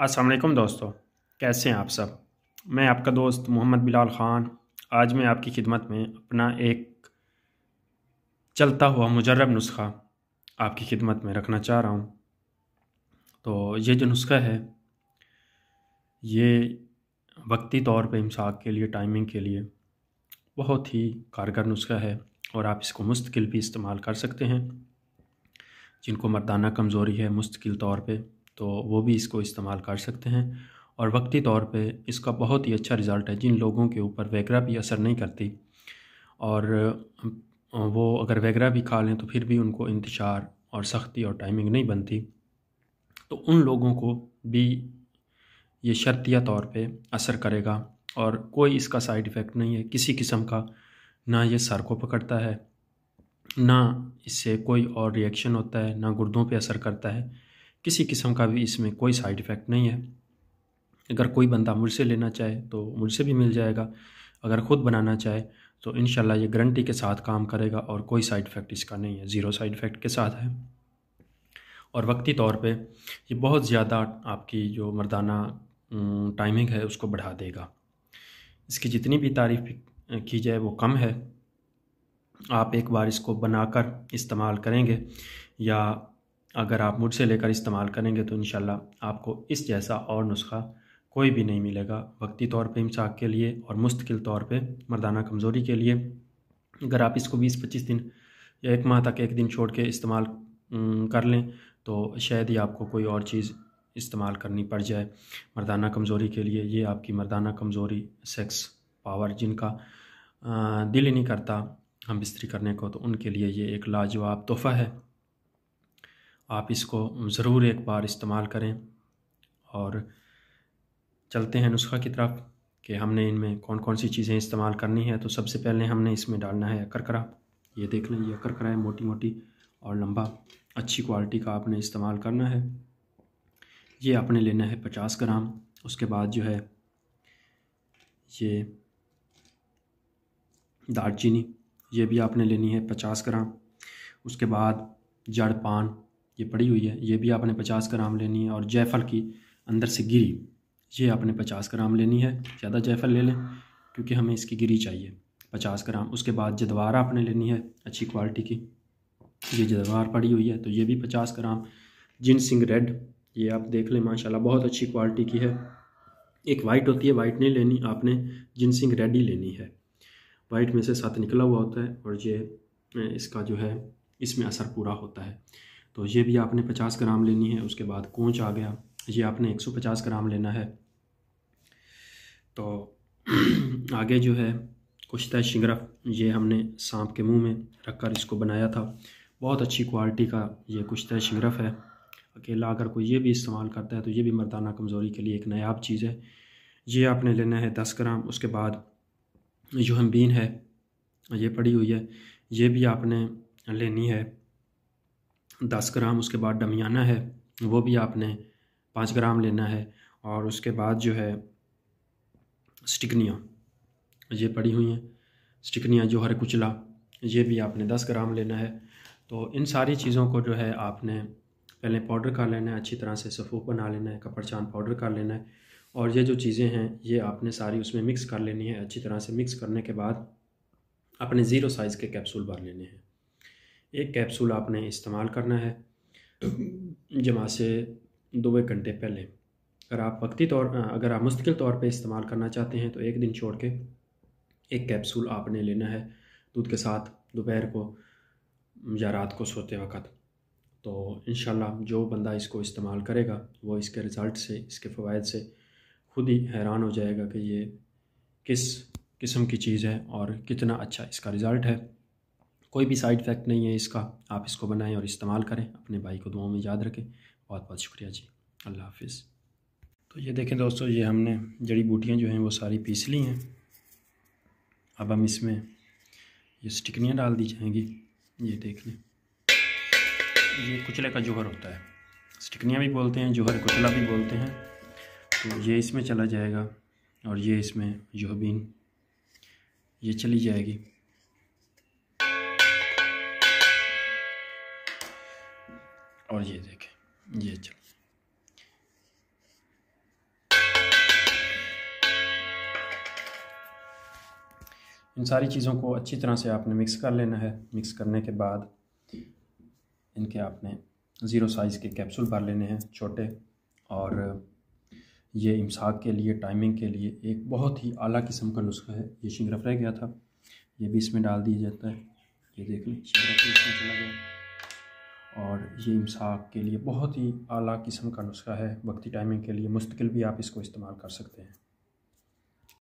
अस्सलाम वालेकुम दोस्तों, कैसे हैं आप सब। मैं आपका दोस्त मोहम्मद बिलाल ख़ान आज मैं आपकी खिदमत में अपना एक चलता हुआ मुजर्रब नुस्ख़ा आपकी खिदमत में रखना चाह रहा हूँ। तो ये जो नुस्ख़ा है ये वक्ती तौर पे इमसाक के लिए, टाइमिंग के लिए बहुत ही कारगर नुस्ख़ा है और आप इसको मुस्तकिल भी इस्तेमाल कर सकते हैं। जिनको मर्दाना कमज़ोरी है मुस्तकिल तौर पे, तो वो भी इसको इस्तेमाल कर सकते हैं। और वक्ती तौर पे इसका बहुत ही अच्छा रिज़ल्ट है। जिन लोगों के ऊपर वैगरा भी असर नहीं करती और वो अगर वैगरा भी खा लें तो फिर भी उनको इंतशार और सख्ती और टाइमिंग नहीं बनती, तो उन लोगों को भी ये शर्तिया तौर पे असर करेगा। और कोई इसका साइड इफ़ेक्ट नहीं है किसी किस्म का, ना ये सर को पकड़ता है, ना इससे कोई और रिएक्शन होता है, ना गुर्दों पे असर करता है। किसी किस्म का भी इसमें कोई साइड इफ़ेक्ट नहीं है। अगर कोई बंदा मुझसे लेना चाहे तो मुझसे भी मिल जाएगा। अगर ख़ुद बनाना चाहे तो इंशाल्लाह ये गारंटी के साथ काम करेगा और कोई साइड इफ़ेक्ट इसका नहीं है, ज़ीरो साइड इफ़ेक्ट के साथ है। और वक्ती तौर पे ये बहुत ज़्यादा आपकी जो मर्दाना टाइमिंग है उसको बढ़ा देगा। इसकी जितनी भी तारीफ़ की जाए वो कम है। आप एक बार इसको बनाकर इस्तेमाल करेंगे या अगर आप मुझसे लेकर इस्तेमाल करेंगे तो इंशाल्लाह आपको इस जैसा और नुस्ख़ा कोई भी नहीं मिलेगा। वक्ती तौर पे इमसाक के लिए और मुस्तकिल तौर पे मर्दाना कमज़ोरी के लिए अगर आप इसको 20-25 दिन या 1 माह तक एक दिन छोड़ के इस्तेमाल कर लें तो शायद ही आपको कोई और चीज़ इस्तेमाल करनी पड़ जाए मर्दाना कमज़ोरी के लिए। ये आपकी मर्दाना कमज़ोरी, सेक्स पावर जिनका दिल ही नहीं करता हम बिस्तरी करने को, तो उनके लिए ये एक लाजवाब तोहफ़ा है। आप इसको ज़रूर एक बार इस्तेमाल करें। और चलते हैं नुस्ख़ा की तरफ कि हमने इनमें कौन कौन सी चीज़ें इस्तेमाल करनी है। तो सबसे पहले हमने इसमें डालना है करकरा। ये देख लें, ये करकरा है, मोटी मोटी और लंबा, अच्छी क्वालिटी का आपने इस्तेमाल करना है। ये आपने लेना है 50 ग्राम। उसके बाद जो है ये दालचीनी, ये भी आपने लेनी है 50 ग्राम। उसके बाद जड़ पान ये पड़ी हुई है, ये भी आपने 50 ग्राम लेनी है। और जायफल की अंदर से गिरी ये आपने 50 ग्राम लेनी है। ज़्यादा जायफल ले लें क्योंकि हमें इसकी गिरी चाहिए 50 ग्राम। उसके बाद जदवार आपने लेनी है अच्छी क्वालिटी की, ये जदवार पड़ी हुई है तो ये भी 50 ग्राम। जिनसिंग रेड ये आप देख लें, माशाल्लाह बहुत अच्छी क्वालिटी की है। एक वाइट होती है, वाइट नहीं लेनी आपने, जिनसिंग रेड ही लेनी है। वाइट में से साथ निकला हुआ होता है और ये इसका जो है इसमें असर पूरा होता है। तो ये भी आपने 50 ग्राम लेनी है। उसके बाद कूंच आ गया, ये आपने 150 ग्राम लेना है। तो आगे जो है कुश्ता शिंगरफ, ये हमने सांप के मुंह में रखकर इसको बनाया था। बहुत अच्छी क्वालिटी का ये कुश्ता शिंगरफ है। अकेला अगर कोई ये भी इस्तेमाल करता है तो ये भी मर्दाना कमज़ोरी के लिए एक नायाब चीज़ है। ये आपने लेना है 10 ग्राम। उसके बाद जो हम बीन है ये पड़ी हुई है, ये भी आपने लेनी है 10 ग्राम। उसके बाद डमियाना है वो भी आपने 5 ग्राम लेना है। और उसके बाद जो है स्टिकनियाँ ये पड़ी हुई हैं, स्टिकनियाँ जो हर कुचला, ये भी आपने 10 ग्राम लेना है। तो इन सारी चीज़ों को जो है आपने पहले पाउडर कर लेना है, अच्छी तरह से सफ़ूफ बना लेना है, कपड़चान पाउडर कर लेना है। और ये जो चीज़ें हैं ये आपने सारी उसमें मिक्स कर लेनी है। अच्छी तरह से मिक्स करने के बाद अपने ज़ीरो साइज़ के कैप्सूल भर लेने हैं। एक कैप्सूल आपने इस्तेमाल करना है जमा से 2-1 घंटे पहले। अगर आप मुस्तकिल तौर पे इस्तेमाल करना चाहते हैं तो एक दिन छोड़ के एक कैप्सूल आपने लेना है दूध के साथ दोपहर को या रात को सोते वक़्त। तो इंशाल्लाह जो बंदा इसको इस्तेमाल करेगा वो इसके रिज़ल्ट से, इसके फ़वाइद से खुद ही हैरान हो जाएगा कि ये किस किस्म की चीज़ है और कितना अच्छा इसका रिज़ल्ट है। कोई भी साइड इफ़ेक्ट नहीं है इसका। आप इसको बनाएं और इस्तेमाल करें। अपने भाई को दुआओं में याद रखें। बहुत बहुत शुक्रिया जी, अल्लाह हाफ़िज़। तो ये देखें दोस्तों, ये हमने जड़ी बूटियाँ जो हैं वो सारी पीस ली हैं। अब हम इसमें ये स्टिकनियाँ डाल दी जाएंगी। ये देख लें, ये कुचले का जौहर होता है, स्टिकनियाँ भी बोलते हैं, जौहर कुचला भी बोलते हैं। तो ये इसमें चला जाएगा और ये इसमें जोहबीन ये चली जाएगी। और ये देखें ये चल, इन सारी चीज़ों को अच्छी तरह से आपने मिक्स कर लेना है। मिक्स करने के बाद इनके आपने 0 साइज़ के कैप्सूल भर लेने हैं छोटे। और ये इमसाक के लिए, टाइमिंग के लिए एक बहुत ही आला किस्म का नुस्खा है। ये शिंगरफ रह गया था, ये भी इसमें डाल दिया जाता है। ये देख लें, शिंगरफ भी इसमें चला गया। और ये इमसाक के लिए बहुत ही आला किस्म का नुस्खा है। वक्ती टाइमिंग के लिए मुस्तकिल भी आप इसको इस्तेमाल कर सकते हैं।